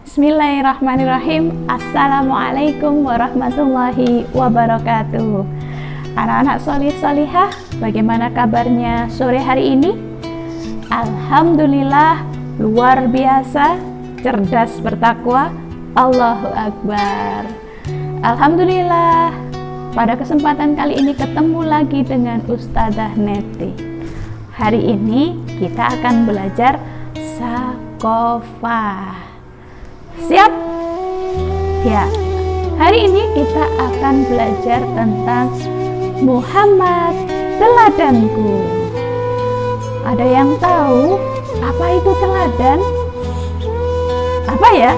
Bismillahirrahmanirrahim. Assalamualaikum warahmatullahi wabarakatuh. Anak-anak solih solihah, bagaimana kabarnya sore hari ini? Alhamdulillah, luar biasa, cerdas bertakwa, Allahu Akbar. Alhamdulillah, pada kesempatan kali ini ketemu lagi dengan Ustadzah Neti. Hari ini kita akan belajar Saqofah. Siap? Ya, hari ini kita akan belajar tentang Muhammad teladanku. Ada yang tahu apa itu teladan? Apa ya?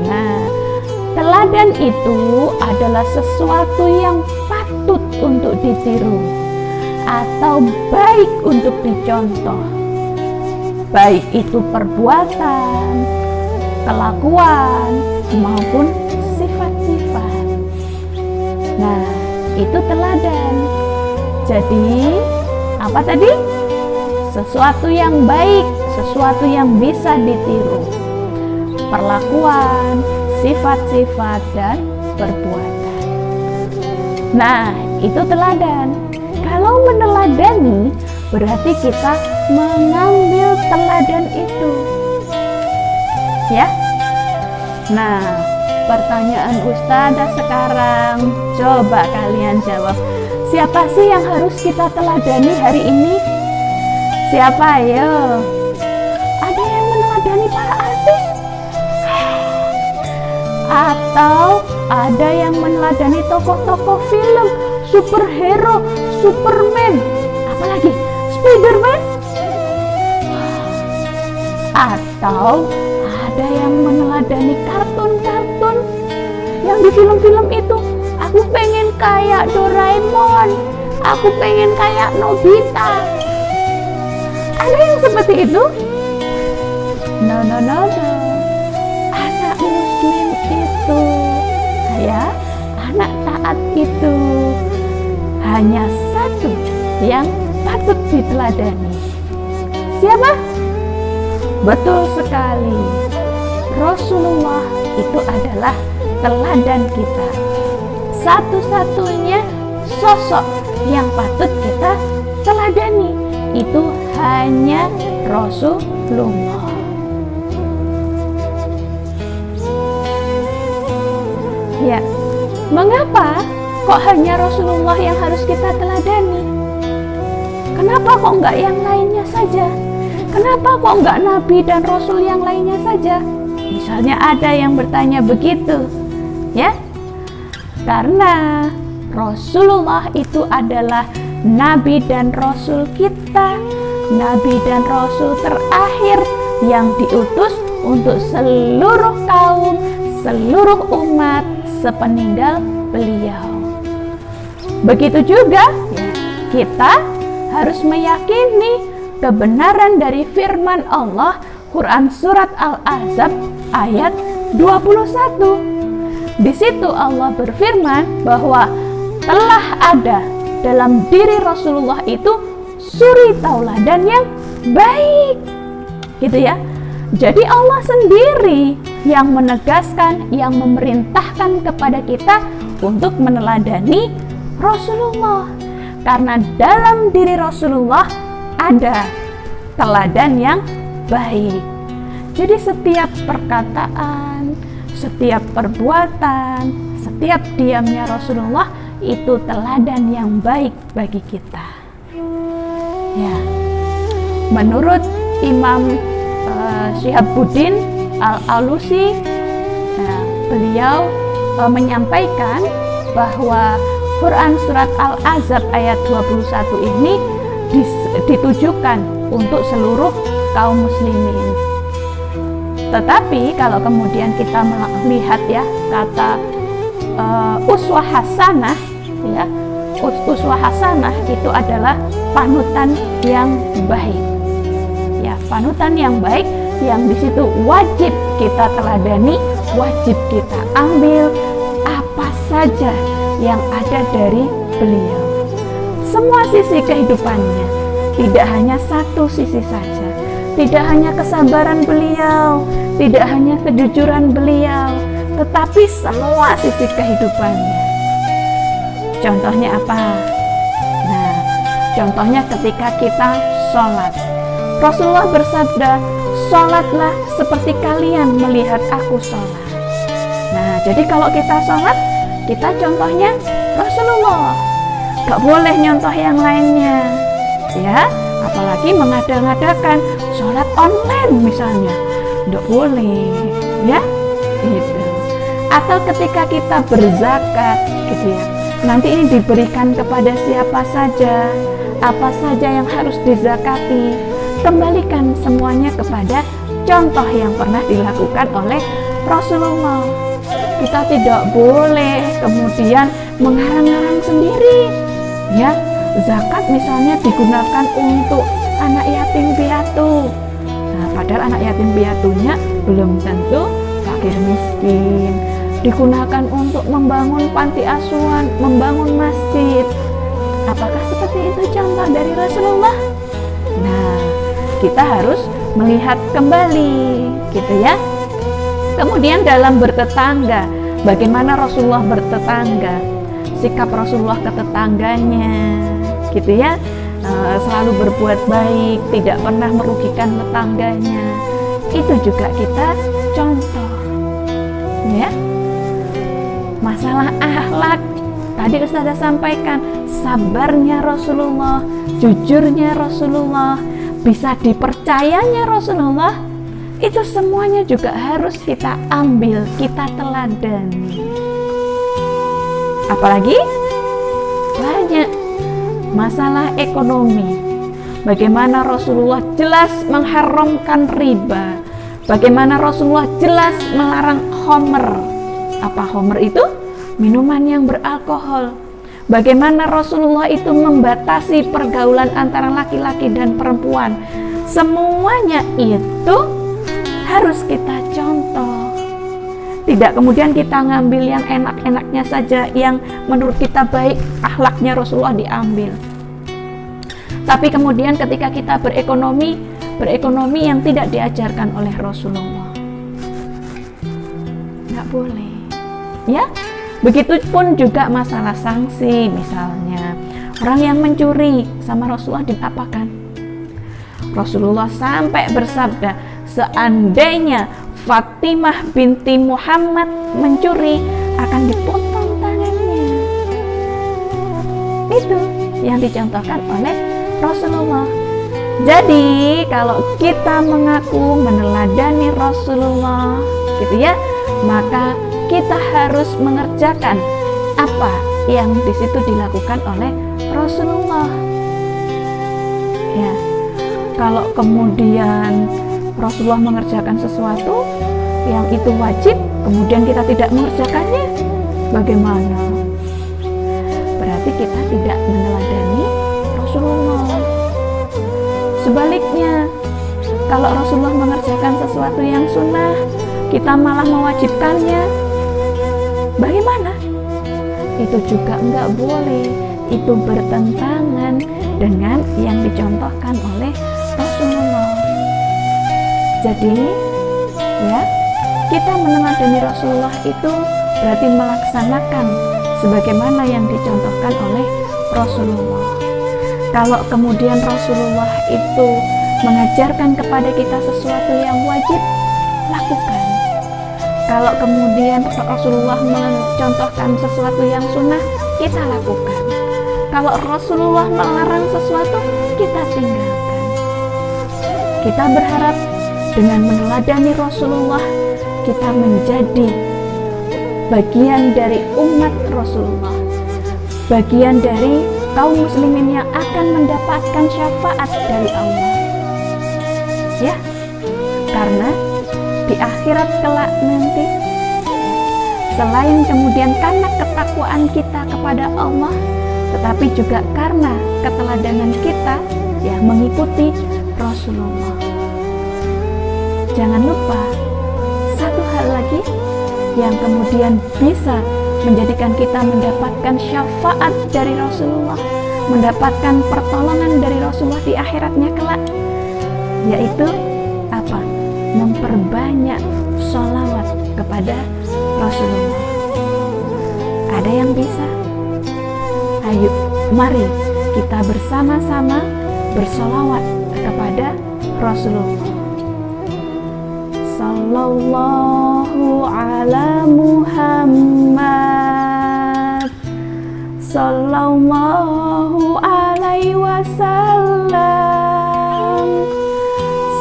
Nah, teladan itu adalah sesuatu yang patut untuk ditiru atau baik untuk dicontoh. Baik itu perbuatan, kelakuan, maupun sifat-sifat. Nah, itu teladan. Jadi, apa tadi? Sesuatu yang baik, sesuatu yang bisa ditiru. Perlakuan, sifat-sifat, dan perbuatan. Nah, itu teladan. Kalau meneladani, berarti kita mengambil teladan itu. Ya. Nah, pertanyaan Ustadzah sekarang, coba kalian jawab. Siapa sih yang harus kita teladani hari ini? Siapa? Ayo. Ada yang meneladani para artis? Atau ada yang meneladani tokoh-tokoh film, superhero, Superman, apalagi Spiderman? Atau ada yang meneladani kartun-kartun yang di film-film itu. Aku pengen kayak Doraemon, aku pengen kayak Nobita. Ada yang seperti itu? No. Anak muslim itu, ya, anak taat itu hanya satu yang patut diteladani. Siapa? Betul sekali, Rasulullah itu adalah teladan kita. Satu-satunya sosok yang patut kita teladani itu hanya Rasulullah. Ya, mengapa kok hanya Rasulullah yang harus kita teladani? Kenapa kok enggak yang lainnya saja? Kenapa kok enggak Nabi dan Rasul yang lainnya saja? Misalnya ada yang bertanya begitu, ya? Karena Rasulullah itu adalah Nabi dan Rasul kita, Nabi dan Rasul terakhir yang diutus untuk seluruh kaum, seluruh umat sepeninggal beliau. Begitu juga, ya, kita harus meyakini kebenaran dari firman Allah, Quran Surat Al-Ahzab ayat 21. Di situ Allah berfirman bahwa telah ada dalam diri Rasulullah itu suri tauladan yang baik. Gitu ya. Jadi Allah sendiri yang menegaskan, yang memerintahkan kepada kita untuk meneladani Rasulullah. Karena dalam diri Rasulullah ada teladan yang baik. Jadi setiap perkataan, setiap perbuatan, setiap diamnya Rasulullah itu teladan yang baik bagi kita. Ya. Menurut Imam Syihabuddin Al-Alusi, beliau menyampaikan bahwa Quran Surat Al-Ahzab ayat 21 ini ditujukan untuk seluruh kaum muslimin. Tetapi kalau kemudian kita melihat ya kata uswah hasanah, ya, uswah hasanah itu adalah panutan yang baik. Ya, panutan yang baik yang di situ wajib kita teladani, wajib kita ambil apa saja yang ada dari beliau. Semua sisi kehidupannya, tidak hanya satu sisi saja. Tidak hanya kesabaran beliau, tidak hanya kejujuran beliau, tetapi semua sisi kehidupannya. Contohnya apa? Nah, contohnya ketika kita sholat. Rasulullah bersabda, sholatlah seperti kalian melihat aku sholat. Nah, jadi kalau kita sholat, kita contohnya Rasulullah. Gak boleh nyontoh yang lainnya, ya. Apalagi mengada-ngadakan sholat online misalnya, gak boleh, ya. Gitu. Atau ketika kita berzakat, gitu ya. Nanti ini diberikan kepada siapa saja, apa saja yang harus dizakati, kembalikan semuanya kepada contoh yang pernah dilakukan oleh Rasulullah. Kita tidak boleh kemudian mengarang-arang sendiri, ya. Zakat misalnya digunakan untuk anak yatim piatu. Nah, padahal anak yatim piatunya belum tentu fakir miskin. Digunakan untuk membangun panti asuhan, membangun masjid. Apakah seperti itu contoh dari Rasulullah? Nah, kita harus melihat kembali, gitu ya. Kemudian dalam bertetangga, bagaimana Rasulullah bertetangga, sikap Rasulullah ke tetangganya, gitu ya. Selalu berbuat baik, tidak pernah merugikan tetangganya. Itu juga kita contoh, ya. Masalah akhlak, tadi Ustazah sampaikan, sabarnya Rasulullah, jujurnya Rasulullah, bisa dipercayanya Rasulullah, itu semuanya juga harus kita ambil, kita teladani. Apalagi banyak masalah ekonomi, bagaimana Rasulullah jelas mengharamkan riba, bagaimana Rasulullah jelas melarang khamr. Apa khamr itu? Minuman yang beralkohol. Bagaimana Rasulullah itu membatasi pergaulan antara laki-laki dan perempuan. Semuanya itu harus kita contoh. Tidak kemudian kita ngambil yang enak-enaknya saja, yang menurut kita baik, akhlaknya Rasulullah diambil. Tapi kemudian ketika kita berekonomi yang tidak diajarkan oleh Rasulullah. Nggak boleh. Ya, begitupun juga masalah sanksi, misalnya orang yang mencuri sama Rasulullah diapakan? Rasulullah sampai bersabda, seandainya Fatimah binti Muhammad mencuri, akan dipotong tangannya. Itu yang dicontohkan oleh Rasulullah. Jadi kalau kita mengaku meneladani Rasulullah, gitu ya, maka kita harus mengerjakan apa yang di situ dilakukan oleh Rasulullah. Ya, kalau kemudian Rasulullah mengerjakan sesuatu yang itu wajib, kemudian kita tidak mengerjakannya, bagaimana? Berarti kita tidak meneladani Rasulullah. Sebaliknya, kalau Rasulullah mengerjakan sesuatu yang sunnah, kita malah mewajibkannya, bagaimana? Itu juga enggak boleh. Itu bertentangan dengan yang dicontohkan oleh Rasulullah. Jadi, ya, kita meneladani Rasulullah itu berarti melaksanakan sebagaimana yang dicontohkan oleh Rasulullah. Kalau kemudian Rasulullah itu mengajarkan kepada kita sesuatu yang wajib, lakukan. Kalau kemudian Rasulullah mencontohkan sesuatu yang sunnah, kita lakukan. Kalau Rasulullah melarang sesuatu, kita tinggalkan. Kita berharap dengan meneladani Rasulullah, kita menjadi bagian dari umat Rasulullah, bagian dari kaum muslimin yang akan mendapatkan syafaat dari Allah. Ya, karena di akhirat kelak nanti, selain kemudian karena ketakwaan kita kepada Allah, tetapi juga karena keteladanan kita ya mengikuti Rasulullah. Jangan lupa satu hal lagi yang kemudian bisa menjadikan kita mendapatkan syafaat dari Rasulullah, mendapatkan pertolongan dari Rasulullah di akhiratnya kelak, yaitu apa? Memperbanyak sholawat kepada Rasulullah. Ada yang bisa? Ayo, mari kita bersama-sama bersolawat kepada Rasulullah. Sallallahu ala Muhammad, sallallahu alaihi wasallam,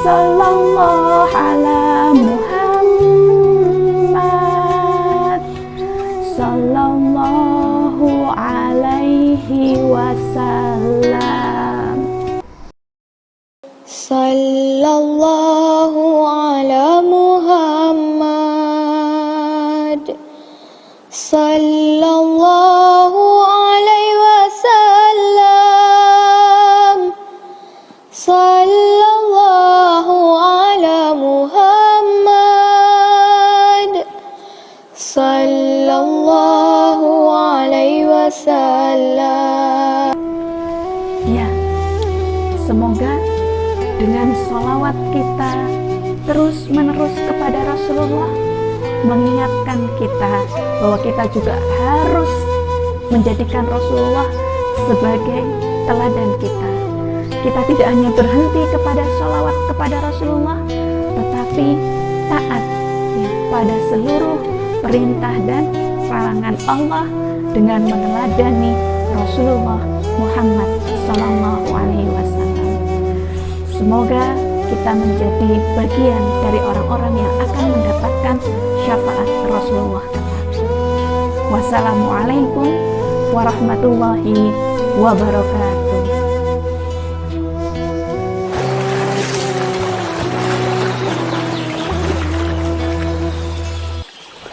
sallallahu ala Muhammad, sallallahu alaihi wasallam. Sallallahu ala Muhammad, sallallahu alaihi wasallam, sallallahu ala Muhammad, sallallahu alaihi wasallam. Ya, semoga dengan sholawat kita terus-menerus kepada Rasulullah mengingatkan kita bahwa kita juga harus menjadikan Rasulullah sebagai teladan kita. Kita tidak hanya berhenti kepada sholawat kepada Rasulullah, tetapi taat ya, pada seluruh perintah dan larangan Allah dengan meneladani Rasulullah Muhammad Sallallahu Alaihi Wasallam. Semoga kita menjadi bagian dari orang-orang yang akan mendapatkan syafaat Rasulullah. Wassalamualaikum warahmatullahi wabarakatuh.